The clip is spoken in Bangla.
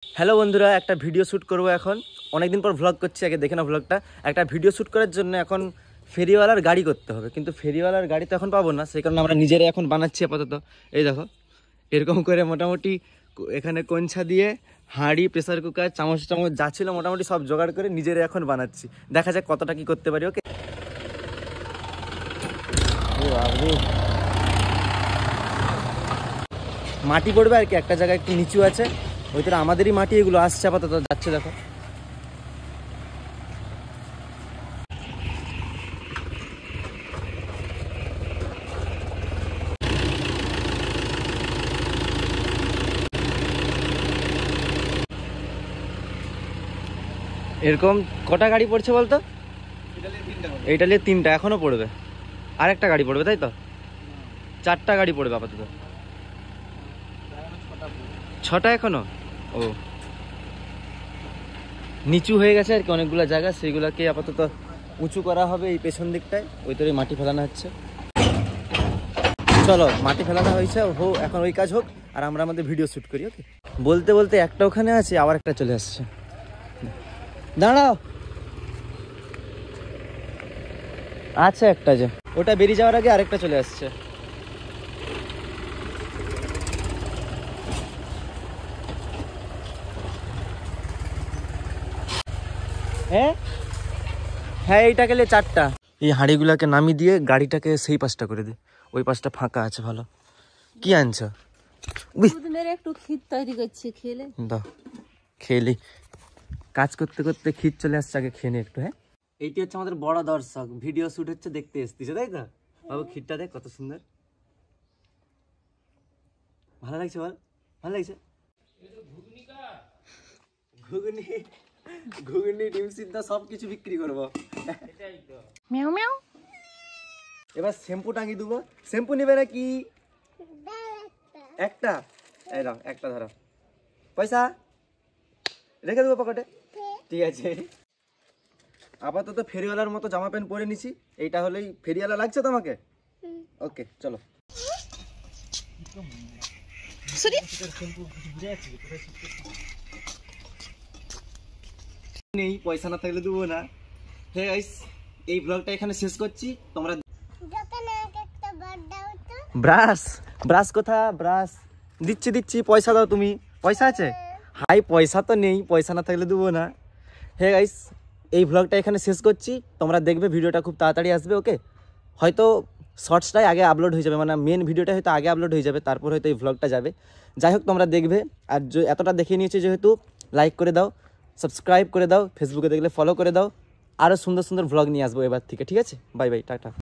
হ্যালো বন্ধুরা, একটা ভিডিও শ্যুট করব এখন। অনেকদিন পর ভ্লগ করছি, আগে দেখে না ভ্লগটা। একটা ভিডিও শ্যুট করার জন্য এখন ফেরিওয়ালার গাড়ি করতে হবে, কিন্তু ফেরিওয়ালার গাড়ি তো এখন পাবো না, সেই কারণে আমরা নিজেরাই এখন বানাচ্ছি আপাতত। এই দেখো, এরকম করে মোটামুটি এখানে কঞ্ছা দিয়ে হাঁড়ি, প্রেসার কুকার, চামচ টামচ যা ছিল মোটামুটি সব জোগাড় করে নিজেরাই এখন বানাচ্ছি। দেখা যাক কতটা কি করতে পারি। ওকে, মাটি পড়বে আর কি, একটা জায়গায় একটু নিচু আছে, ওই তোর আমাদেরই মাটি এগুলো আসছে আপাতত, যাচ্ছে দেখো। এরকম কটা গাড়ি পড়ছে বলতো? এইটা নিয়ে তিনটা, এখনো পড়বে। আরেকটা গাড়ি পড়বে, তাই তো? চারটা গাড়ি পড়বে আপাতত। ছটা এখনো। ও, নিচু হয়ে গেছে আর কি অনেকগুলো জায়গা, সেইগুলোকে আপাতত উঁচু করা হবে। এই পেছন দিকটায় ওই তোর মাটি ফেলানো হচ্ছে। চলো, মাটি ফেলানো হয়েছে, এখন ওই কাজ হোক আর আমরা আমাদের ভিডিও শ্যুট করি। ওকে, বলতে বলতে একটা ওখানে আছে, আবার একটা চলে আসছে। দাঁড়াও, আছে একটা, যে ওটা বেরিয়ে যাওয়ার আগে আরেকটা চলে আসছে। হ্যাঁ হ্যাঁ, এইটাকে নিয়ে চারটা। এই হাঁড়িগুলাকে নামিয়ে দিয়ে গাড়িটাকে সেই পাশটা করে দে, ওই পাশটা ফাঁকা আছে। ভালো, কি আনছো? একটু ক্ষীর তৈরি করছি, খেলে দাও, খেলি। কাজ করতে করতে ক্ষীর চলে আসছে, আগে খেয়ে নি একটু। হ্যাঁ, এইটি হচ্ছে আমাদের বড় দর্শক, ভিডিও শুট হচ্ছে, দেখতে এসেছে, তাই তো? বাবু, ক্ষীরটা দেখ কত সুন্দর, ভালো লাগছে? বল, ভালো লাগছে? ঘুগনি, ঘুগনি, ডিম সিদ্ধ সবকিছু বিক্রি করবো। Miao Miao. এবার শ্যাম্পু টাঙিয়ে দেবো। শ্যাম্পু নেবে নাকি? একটা, এই দাও একটা, ধরো। পয়সা রেখে দেবো পকেটে, ঠিক আছে? আপাতত ফেরিওয়ালার মতো জামা প্যান্ট পরে নিছি, এইটা হলেই ফেরিওয়ালা লাগছে তোমাকে? ওকে, চলো। নেই, পয়সা না থাকলে দেবো না। হে গাইস, এই ব্লগটা এখানে শেষ করছি। তোমরা ব্রাশ, ব্রাশ কোথা? ব্রাশ দিচ্ছি দিচ্ছি, পয়সা দাও তুমি। পয়সা আছে? হাই, পয়সা তো নেই, পয়সা না থাকলে দেবো না। হে গাইস, এই ব্লগটা এখানে শেষ করছি। তোমরা দেখবে, ভিডিওটা খুব তাড়াতাড়ি আসবে। ওকে, হয়তো শর্টসটাই আগে আপলোড হয়ে যাবে, মানে মেন ভিডিওটা হয়তো আগে আপলোড হয়ে যাবে, তারপর হয়তো এই ব্লগটা যাবে। যাই হোক, তোমরা দেখবে। আর এতটা দেখে নিয়েছি যেহেতু, লাইক করে দাও, সাবস্ক্রাইব করে দাও, ফেসবুকে দেখলে ফলো করে দাও। আরও সুন্দর সুন্দর ব্লগ নিয়ে আসবো এবার থেকে, ঠিক আছে? Bye bye, tata.